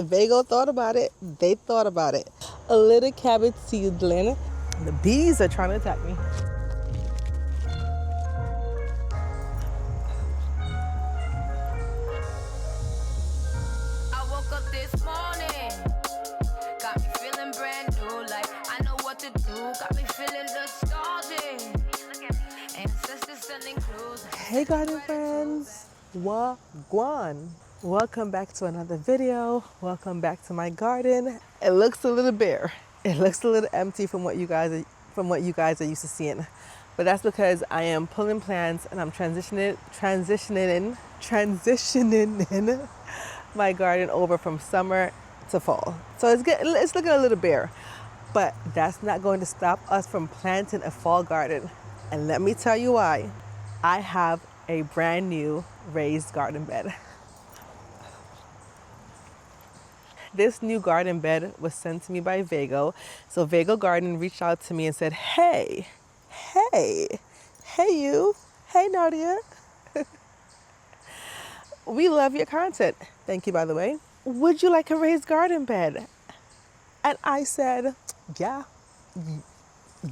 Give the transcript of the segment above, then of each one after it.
Vego thought about it. They thought about it. A little cabbage seedling. The bees are trying to attack me. I woke up this morning, got me feeling brand new, like I know what to do, got me feeling nostalgic. Ancestors sending clues. Hey garden friends, wagwan. Welcome back to another video. Welcome back to my garden. It looks a little bare. It looks a little empty from what you guys are used to seeing. But that's because I am pulling plants and I'm transitioning in my garden over from summer to fall. So it's looking a little bare. But that's not going to stop us from planting a fall garden. And let me tell you why. I have a brand new raised garden bed. This new garden bed was sent to me by Vego. So Vego Garden reached out to me and said, hey you, hey Nardia. We love your content. Thank you, by the way. Would you like a raised garden bed? And I said, yeah,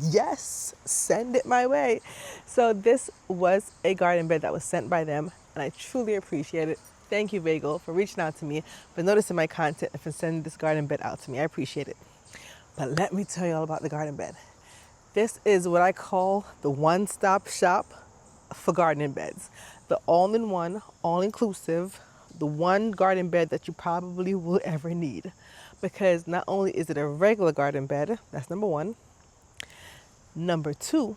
yes, send it my way. So this was a garden bed that was sent by them, and I truly appreciate it. Thank you, Vego, for reaching out to me, for noticing my content, and for sending this garden bed out to me. I appreciate it. But let me tell you all about the garden bed. This is what I call the one-stop shop for gardening beds. The all-in-one, all-inclusive, the one garden bed that you probably will ever need. Because not only is it a regular garden bed, that's number one. Number two,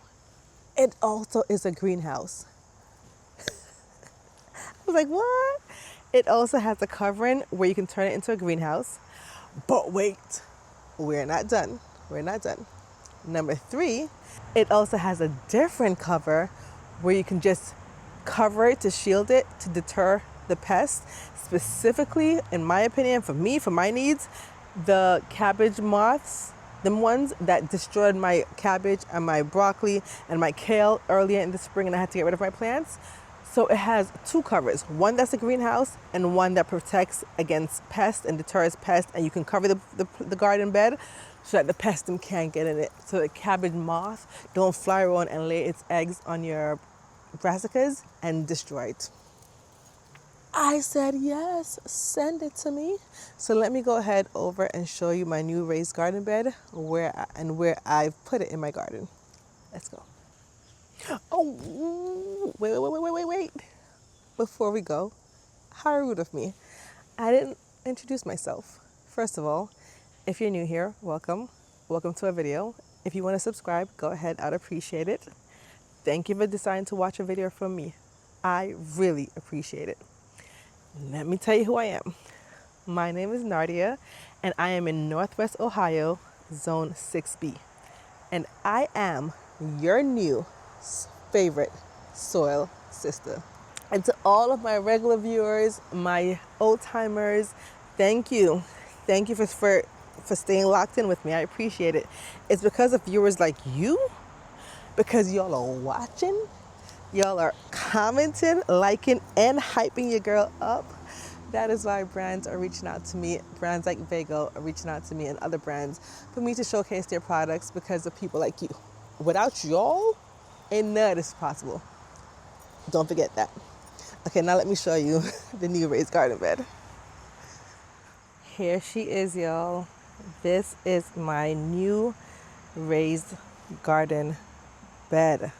it also is a greenhouse. I was like, what? It also has a covering where you can turn it into a greenhouse. But wait, we're not done. We're not done. Number three, it also has a different cover where you can just cover it to shield it to deter the pests. Specifically, in my opinion, for me, for my needs, the cabbage moths, the ones that destroyed my cabbage and my broccoli and my kale earlier in the spring, and I had to get rid of my plants. So it has two covers, one that's a greenhouse and one that protects against pests and deters pests, and you can cover the garden bed so that the pests can't get in it. So the cabbage moth don't fly around and lay its eggs on your brassicas and destroy it. I said, yes, send it to me. So let me go ahead over and show you my new raised garden bed where I've put it in my garden. Let's go. Oh, wait. Before we go, how rude of me. I didn't introduce myself. First of all, if you're new here, welcome. Welcome to a video. If you want to subscribe, go ahead. I'd appreciate it. Thank you for deciding to watch a video from me. I really appreciate it. Let me tell you who I am. My name is Nardia, and I am in Northwest Ohio, Zone 6B. And I am your new favorite soil sister. And to all of my regular viewers, my old timers, thank you. Thank you for staying locked in with me. I appreciate it. It's because of viewers like you, because y'all are watching, y'all are commenting, liking, and hyping your girl up. That is why brands are reaching out to me. Brands like Vego are reaching out to me, and other brands, for me to showcase their products because of people like you. Without y'all, ain't none of this is possible. Don't forget that. Okay, now let me show you the new raised garden bed. Here she is, y'all. This is my new raised garden bed.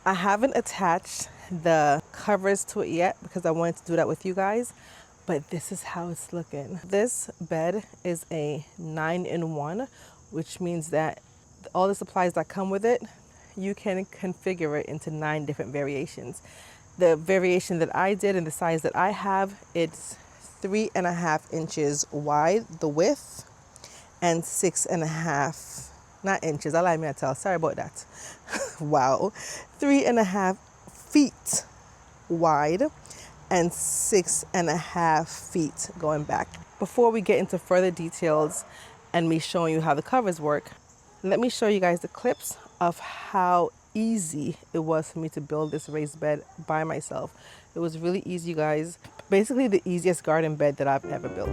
I haven't attached the covers to it yet because I wanted to do that with you guys, but this is how it's looking. This bed is a 9-in-1, which means that all the supplies that come with it, you can configure it into 9 different variations. The variation that I did and the size that I have, it's 3.5 inches wide, the width, and 6.5, not inches, I lied, me I tell, sorry about that. Wow, 3.5 feet wide and 6.5 feet going back. Before we get into further details and me showing you how the covers work, let me show you guys the clips of how easy it was for me to build this raised bed by myself. It was really easy, guys. Basically the easiest garden bed that I've ever built.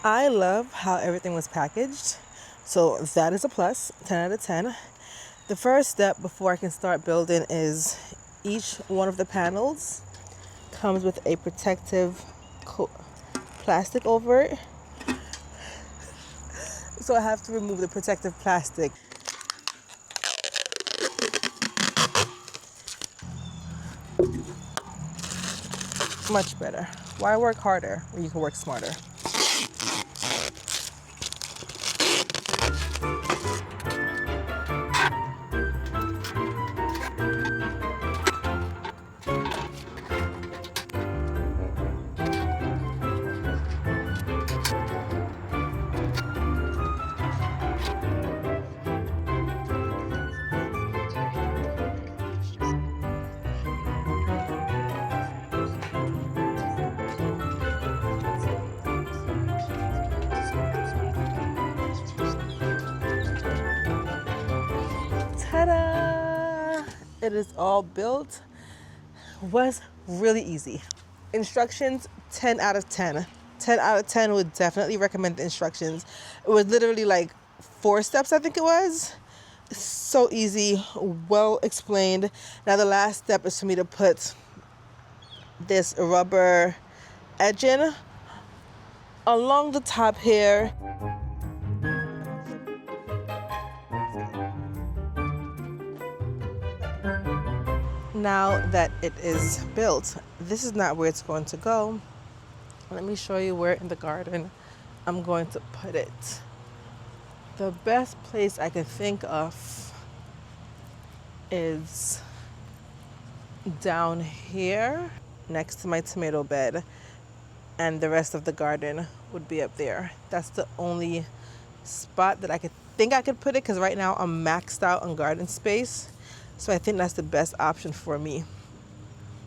I love how everything was packaged. So that is a plus, 10 out of 10. The first step before I can start building is each one of the panels comes with a protective plastic over it. So I have to remove the protective plastic. Much better. Why work harder when you can work smarter? Ta-da! It is all built. Was really easy. Instructions, 10 out of 10. 10 out of 10 would definitely recommend the instructions. It was literally like 4 steps, I think it was. So easy, well explained. Now the last step is for me to put this rubber edging along the top here. Now that it is built, this is not where it's going to go. Let me show you where in the garden I'm going to put it. The best place I can think of is down here next to my tomato bed, and the rest of the garden would be up there. That's the only spot that I could think I could put it, because right now I'm maxed out on garden space. So I think that's the best option for me,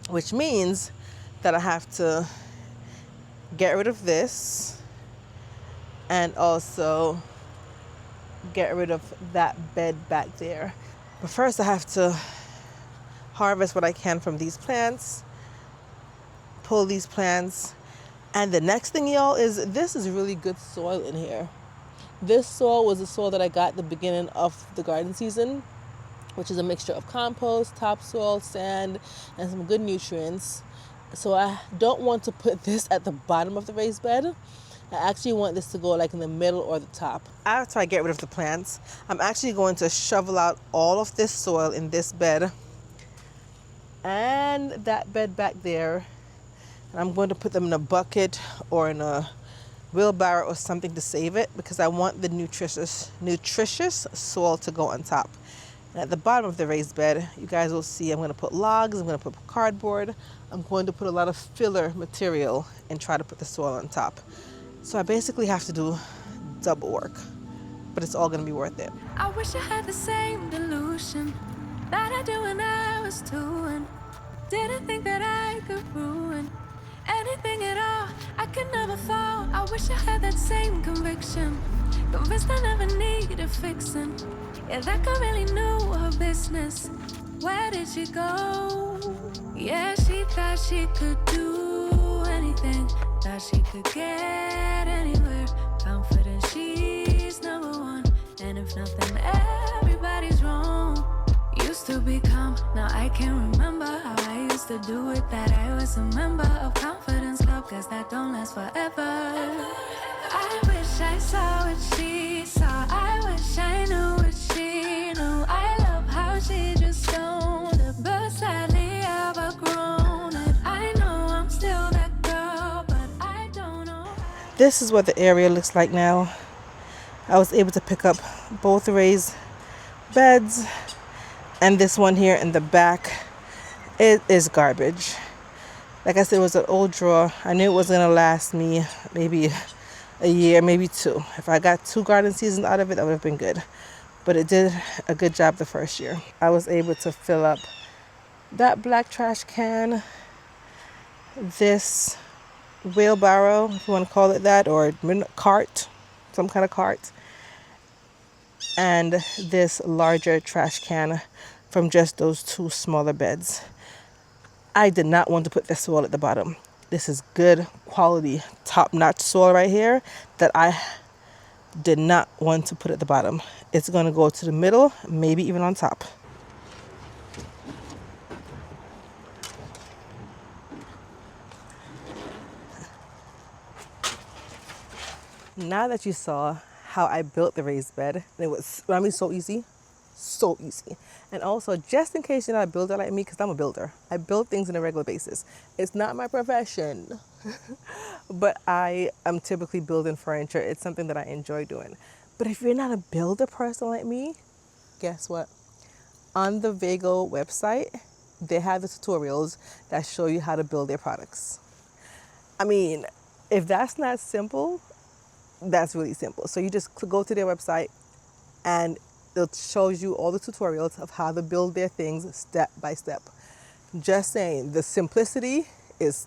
which means that I have to get rid of this and also get rid of that bed back there. But first I have to harvest what I can from these plants, pull these plants. And the next thing, y'all, is this is really good soil in here. This soil was the soil that I got at the beginning of the garden season, which is a mixture of compost, topsoil, sand, and some good nutrients. So I don't want to put this at the bottom of the raised bed. I actually want this to go like in the middle or the top. After I get rid of the plants, I'm actually going to shovel out all of this soil in this bed and that bed back there. And I'm going to put them in a bucket or in a wheelbarrow or something to save it, because I want the nutritious soil to go on top. And at the bottom of the raised bed, you guys will see I'm going to put logs, I'm going to put cardboard, I'm going to put a lot of filler material and try to put the soil on top. So I basically have to do double work, but it's all going to be worth it. I wish I had the same delusion that I do when I was 2 and didn't think that I could ruin anything at all. I could never fall. I wish I had that same conviction, convinced I never needed fixing. Yeah, that girl really knew her business. Where did she go? Yeah, she thought she could do anything that she could get anywhere. Confident she's number one. And if nothing, everybody's wrong. Used to be calm, now I can't remember how I used to do it. That I was a member of Confidence Club, cause that don't last forever. I wish I saw what she saw. I wish I knew what she knew. I love how she just owned it, but sadly I've outgrown it. I know I'm still that girl, but I don't know. This is what the area looks like now. I was able to pick up both raised beds, and this one here in the back, it is garbage. Like I said, it was an old drawer. I knew it was gonna last me maybe a year, maybe two. If I got 2 garden seasons out of it, that would have been good. But it did a good job the first year. I was able to fill up that black trash can, this wheelbarrow, if you want to call it that, or cart, some kind of cart, and this larger trash can from just those 2 smaller beds. I did not want to put this soil at the bottom. This is good quality, top-notch soil right here that I did not want to put at the bottom. It's going to go to the middle, maybe even on top. Now that you saw how I built the raised bed, and it was, I mean, so easy. And also, just in case you're not a builder like me, because I'm a builder, I build things on a regular basis. It's not my profession, but I am typically building furniture. It's something that I enjoy doing. But if you're not a builder person like me, guess what? On the Vego website, they have the tutorials that show you how to build their products. I mean, if that's not simple, that's really simple. So you just go to their website and it shows you all the tutorials of how to build their things step by step. Just saying, the simplicity is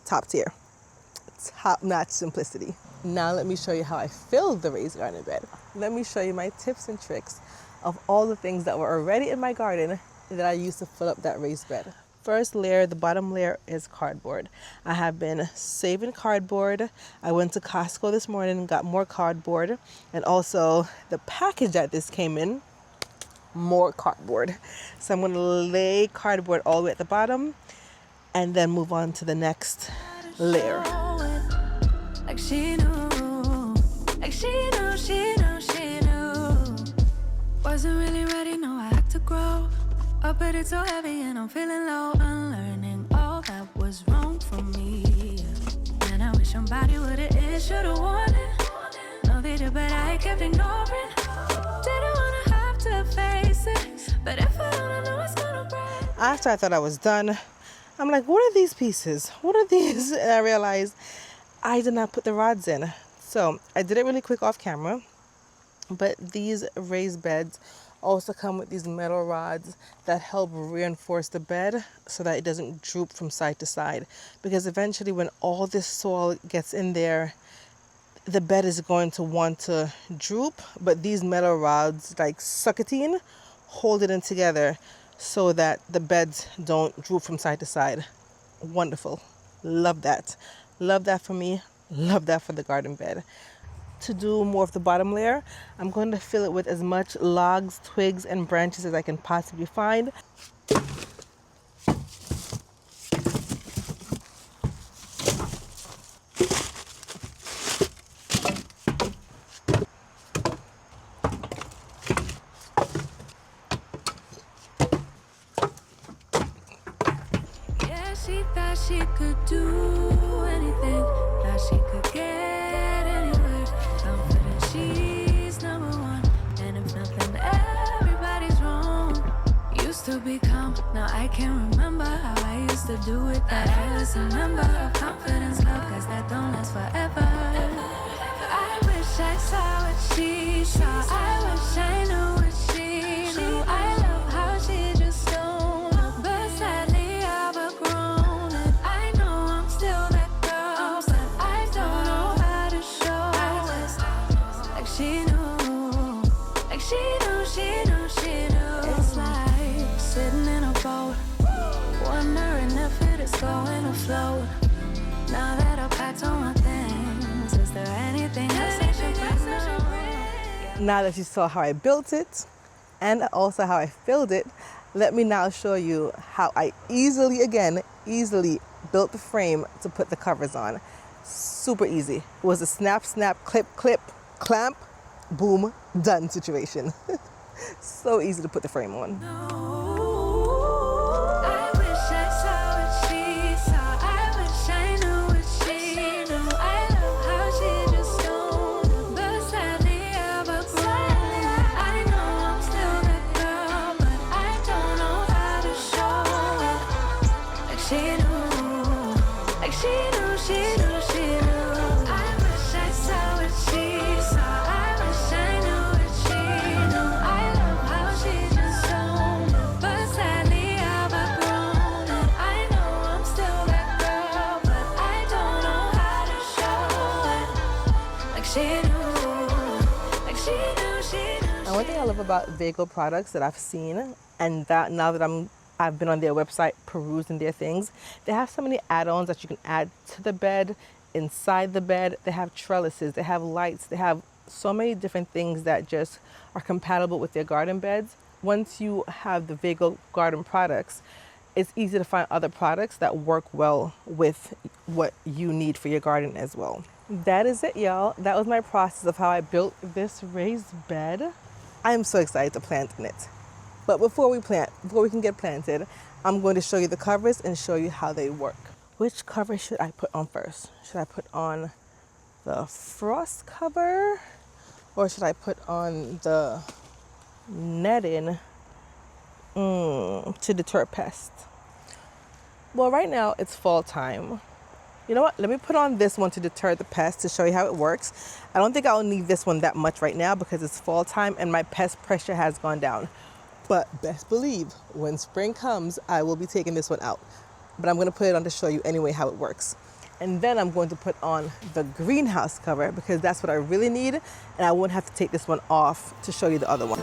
top tier. Top-notch simplicity. Now let me show you how I filled the raised garden bed. Let me show you my tips and tricks of all the things that were already in my garden that I used to fill up that raised bed. First layer, the bottom layer, is cardboard. I have been saving cardboard. I went to Costco this morning and got more cardboard, and also the package that this came in, more cardboard. So I'm going to lay cardboard all the way at the bottom and then move on to the next layer. Like she knew, like she knew, she knew, she knew. Wasn't really ready, no, I had to grow up, but it's so heavy and I'm feeling low. Unlearning all that was wrong for me. And I wish somebody would've it, should've warned it. No, they did, but I kept ignoring. Didn't wanna have to face it, but if I don't know it's gonna break. After I thought I was done, I'm like, what are these pieces? What are these? And I realized I did not put the rods in. So I did it really quick off camera, but these raised beds also come with these metal rods that help reinforce the bed so that it doesn't droop from side to side. Because eventually when all this soil gets in there, the bed is going to want to droop, but these metal rods, like suck it in, hold it in together so that the beds don't droop from side to side. Wonderful. Love that. Love that for me. Love that for the garden bed. To do more of the bottom layer, I'm going to fill it with as much logs, twigs, and branches as I can possibly find. Yeah, she thought she could do anything, thought she could get anywhere. Confident she's number one, and if nothing, everybody's wrong. Used to be calm, now I can't remember how I used to do it. That I was a member of Confidence Club, cause that don't last forever. I wish I saw what she saw. I wish I knew what she knew. I love how she just don't look, but sadly I've outgrown it. I know I'm still that girl, but I don't know how to show it. Like she knew, like she knew, she knew, she knew. It's like sitting in a boat, wondering if it is going to float. Now that I've packed all my things, is there anything else I should bring? Now that you saw how I built it and also how I filled it, let me now show you how I easily built the frame to put the covers on. Super easy. It was a snap, snap, clip, clip, clamp, boom, done situation. So easy to put the frame on. I wish I saw what she saw. I wish I knew what she knew. I love how she just don't know. But sadly I've outgrown. I know I'm still that girl, but I don't know how to show it. Like she knew, like she knew, she knew, she knew. I wish I saw what she saw. I wish I knew what she knew. I love how she just don't know. But sadly I've outgrown it. I know I'm still that girl, but I don't know how to show it. Like she knew, like she knew, she knew. And one thing I love about Vego products that I've seen, and that now that I've been on their website perusing their things, they have so many add-ons that you can add to the bed, inside the bed. They have trellises, they have lights, they have so many different things that just are compatible with their garden beds. Once you have the Vego garden products, it's easy to find other products that work well with what you need for your garden as well. That is it, y'all. That was my process of how I built this raised bed. I am so excited to plant in it. But before we can get planted, I'm going to show you the covers and show you how they work. Which cover should I put on first? Should I put on the frost cover or should I put on the netting to deter pests? Well, right now it's fall time. You know what? Let me put on this one to deter the pests to show you how it works. I don't think I'll need this one that much right now because it's fall time and my pest pressure has gone down. But best believe when spring comes, I will be taking this one out. But I'm going to put it on to show you anyway how it works. And then I'm going to put on the greenhouse cover because that's what I really need. And I won't have to take this one off to show you the other one.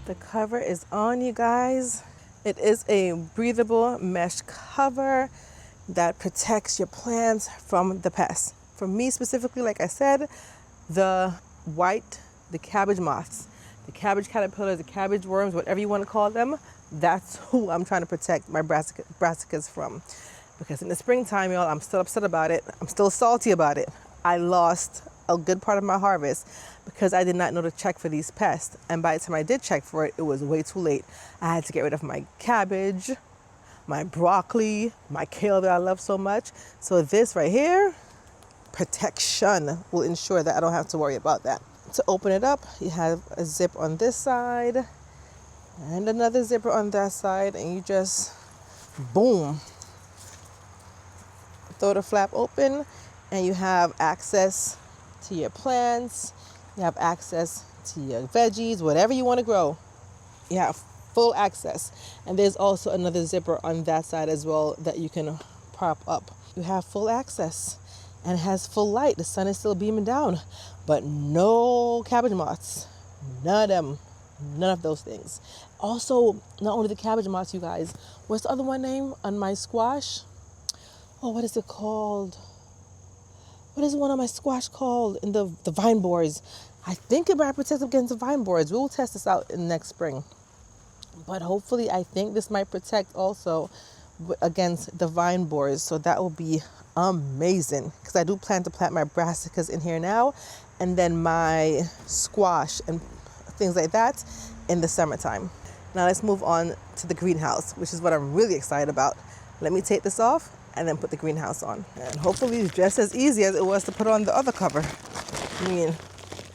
The cover is on, you guys. It is a breathable mesh cover that protects your plants from the pests. For me specifically, like I said, the cabbage moths, the cabbage caterpillars, the cabbage worms, whatever you want to call them, that's who I'm trying to protect my brassicas from. Because in the springtime, y'all, I'm still upset about it. I'm still salty about it. I lost a good part of my harvest because I did not know to check for these pests. And by the time I did check for it, it was way too late. I had to get rid of my cabbage, my broccoli, my kale that I love so much. So this right here, protection, will ensure that I don't have to worry about that. To open it up, you have a zip on this side and another zipper on that side, and you just, boom, throw the flap open and you have access to your plants, you have access to your veggies, whatever you want to grow. You have full access. And there's also another zipper on that side as well that you can prop up. You have full access and it has full light. The sun is still beaming down, but no cabbage moths, none of them, none of those things. Also, not only the cabbage moths, you guys, what's the other one name on my squash? Oh, what is it called? What is one on my squash called? In the vine borers. I think it might protect against the vine borers. We will test this out in next spring. But hopefully, I think this might protect also against the vine borers. So that will be amazing. Because I do plan to plant my brassicas in here now. And then my squash and things like that in the summertime. Now let's move on to the greenhouse, which is what I'm really excited about. Let me take this off and then put the greenhouse on. And hopefully it's just as easy as it was to put on the other cover. I mean,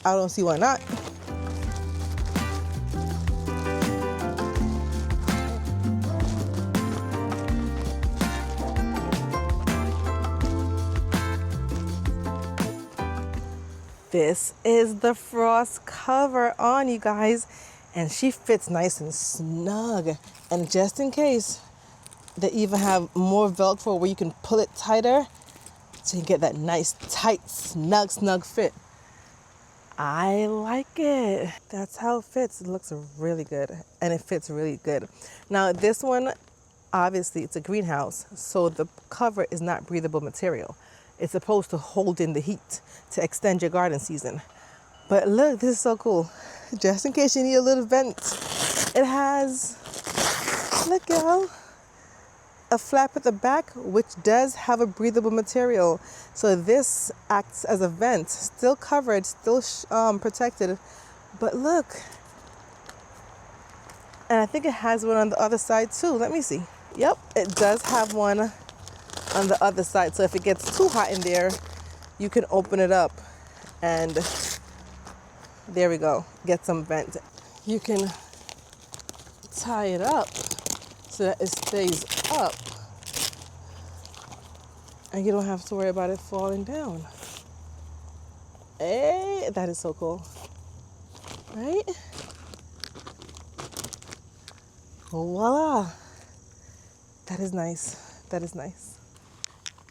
I don't see why not. This is the frost cover on, you guys, and she fits nice and snug. And just in case, they even have more Velcro where you can pull it tighter so you get that nice, tight, snug fit. I like it. That's how it fits. It looks really good, and it fits really good. Now, this one, obviously, it's a greenhouse, so the cover is not breathable material. It's supposed to hold in the heat to extend your garden season. But look, this is so cool. Just in case you need a little vent, it has, look y'all, a flap at the back, which does have a breathable material. So this acts as a vent, still covered, still protected. But look, and I think it has one on the other side too. Let me see. Yep, it does have one on the other side. So if it gets too hot in there, you can open it up and there we go, get some vent. You can tie it up so that it stays up and you don't have to worry about it falling down. Hey, that is so cool, right? Voila, that is nice, that is nice.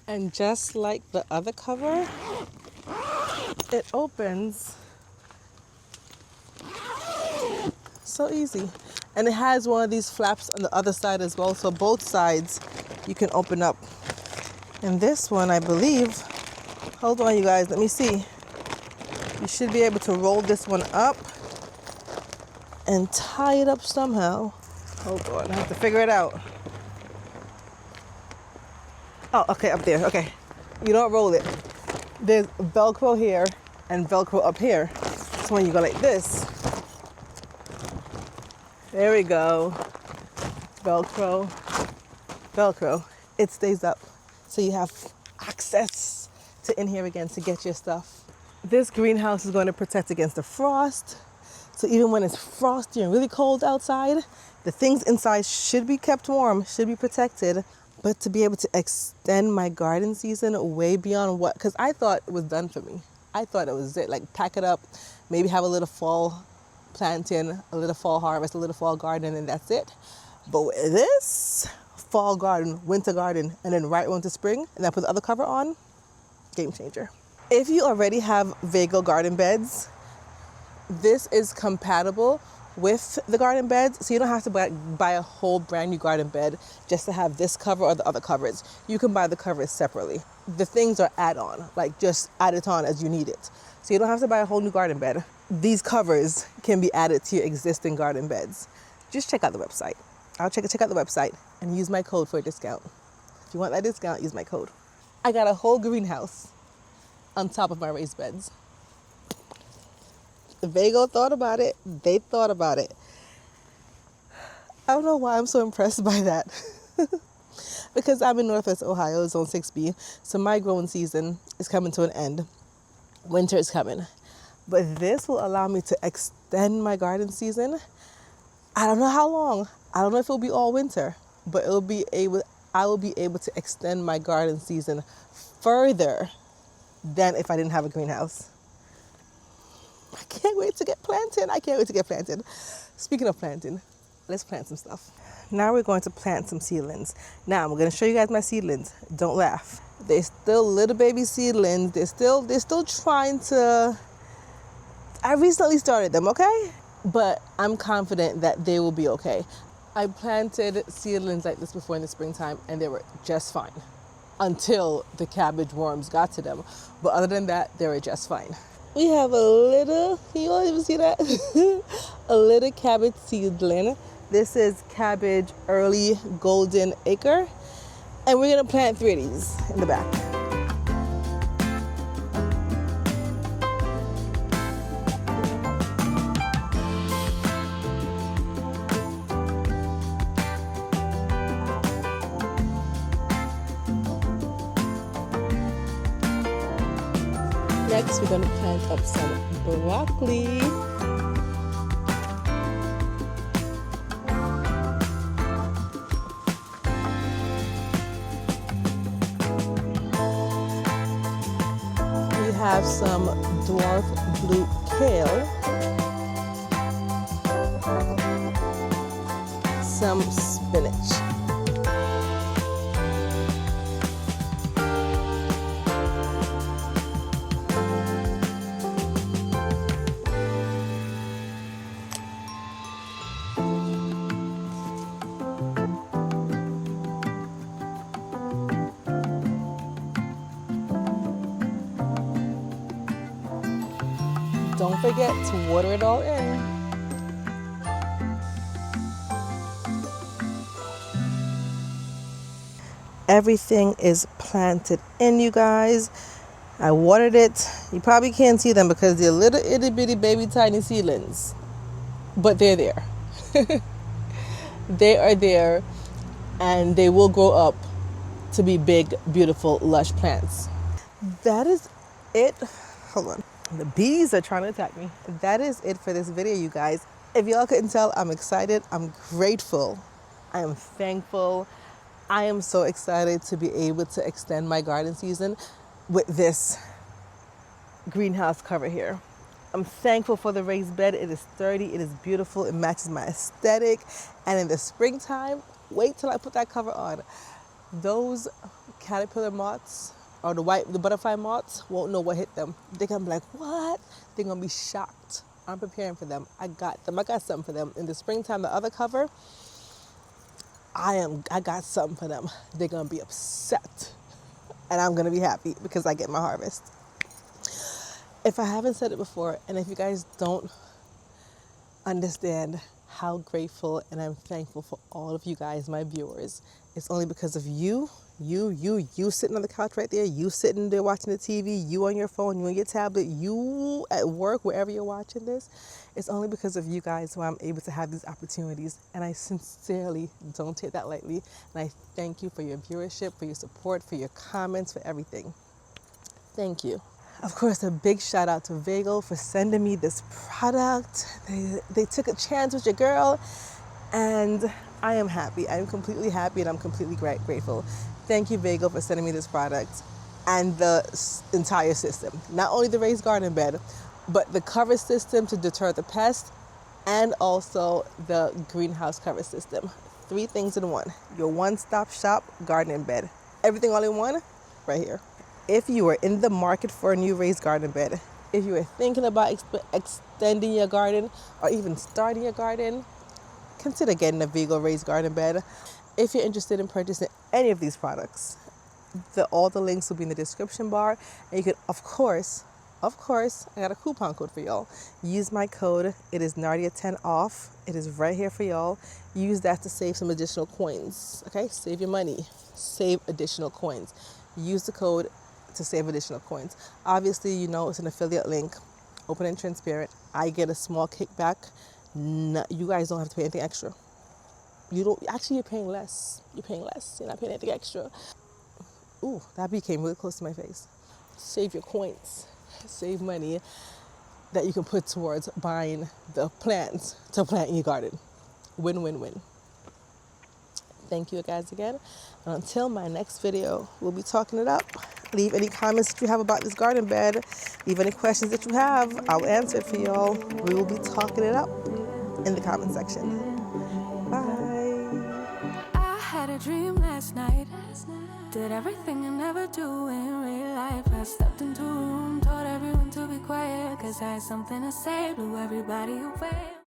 And just like the other cover, it opens so easy. And it has one of these flaps on the other side as well, so both sides you can open up. And this one, I believe, hold on you guys, let me see. You should be able to roll this one up and tie it up somehow. Hold on, I have to figure it out. Oh, okay, up there, okay. You don't roll it. There's Velcro here and Velcro up here. So when you go like this, there we go. Velcro, Velcro. It stays up. So you have access to in here again to get your stuff. This greenhouse is going to protect against the frost. So even when it's frosty and really cold outside, the things inside should be kept warm, should be protected. But to be able to extend my garden season way beyond what, because I thought it was done for me. I thought it was it, like pack it up, maybe have a little fall planting, a little fall harvest, a little fall garden, and that's it. But with this fall garden, winter garden, and then right on to spring, and then put the other cover on, game changer. If you already have Vego garden beds, this is compatible with the garden beds, so you don't have to buy a whole brand new garden bed just to have this cover or the other covers. You can buy the covers separately. The things are add-on, like just add it on as you need it. So you don't have to buy a whole new garden bed. These covers can be added to your existing garden beds. Just check out the website. Check out the website and use my code for a discount. If you want that discount, use my code. I got a whole greenhouse on top of my raised beds. Vego thought about it. They thought about it. I don't know why I'm so impressed by that. Because I'm in Northwest Ohio, Zone 6B, so my growing season is coming to an end. Winter is coming. But this will allow me to extend my garden season. I don't know how long. I don't know if it'll be all winter, but I will be able to extend my garden season further than if I didn't have a greenhouse. I can't wait to get planted. Speaking of planting, let's plant some stuff. Now we're going to plant some seedlings. Now I'm going to show you guys my seedlings. Don't laugh. They're still little baby seedlings. They're still trying to. I recently started them, okay? But I'm confident that they will be okay. I planted seedlings like this before in the springtime and they were just fine until the cabbage worms got to them. But other than that, they were just fine. We have a little, you all even see that? A little cabbage seedling. This is cabbage early golden acre. And we're gonna plant 3 of these in the back. Next, we're gonna plant up some broccoli. have some dwarf blue kale, some spinach. Don't forget to water it all in. Everything is planted in, you guys. I watered it. You probably can't see them because they're little itty bitty baby tiny seedlings, but they're there. They are there, and they will grow up to be big, beautiful, lush plants. That is it. Hold on. The bees are trying to attack me. That is it for this video, you guys. If y'all couldn't tell, I'm excited. I'm grateful. I am thankful. I am so excited to be able to extend my garden season with this greenhouse cover here. I'm thankful for the raised bed. It is sturdy, it is beautiful, it matches my aesthetic. And in the springtime, wait till I put that cover on. Those caterpillar moths or the butterfly moths won't know what hit them. They're gonna be like, what? They're gonna be shocked. I'm preparing for them. I got them. I got something for them. In the springtime, the other cover, I got something for them. They're gonna be upset. And I'm gonna be happy because I get my harvest. If I haven't said it before, and if you guys don't understand how grateful and I'm thankful for all of you guys, my viewers, it's only because of you sitting on the couch right there, you sitting there watching the TV, you on your phone, you on your tablet, you at work, wherever you're watching this. It's only because of you guys why I'm able to have these opportunities, and I sincerely don't take that lightly. And I thank you for your viewership, for your support, for your comments, for everything. Thank you. Of course, a big shout out to Vego for sending me this product. They took a chance with your girl, and I am happy. I am completely happy, and I'm completely grateful. Thank you, Vego, for sending me this product and the entire system. Not only the raised garden bed, but the cover system to deter the pest, and also the greenhouse cover system. 3 things in one. Your one-stop shop garden bed. Everything all in one, right here. If you are in the market for a new raised garden bed, if you are thinking about extending your garden or even starting your garden, consider getting a Vego raised garden bed. If you're interested in purchasing any of these products, all the links will be in the description bar. And you can, of course, I got a coupon code for y'all. Use my code. It is Nardia10 off. It is right here for y'all. Use that to save some additional coins. Okay, save your money. Save additional coins. Use the code to save additional coins. Obviously, you know it's an affiliate link, open and transparent. I get a small kickback. No, you guys don't have to pay anything extra. You're paying less. You're not paying anything extra. Ooh, that bee came really close to my face. Save your coins. Save money that you can put towards buying the plants to plant in your garden. Win, win, win. Thank you guys again. And until my next video, we'll be talking it up. Leave any comments that you have about this garden bed. Leave any questions that you have. I'll answer it for y'all. We will be talking it up in the comment section. Bye. I had a dream last night. Did everything I never do in real life. I stepped into a room, told everyone to be quiet, 'cause I had something to say, blew everybody away.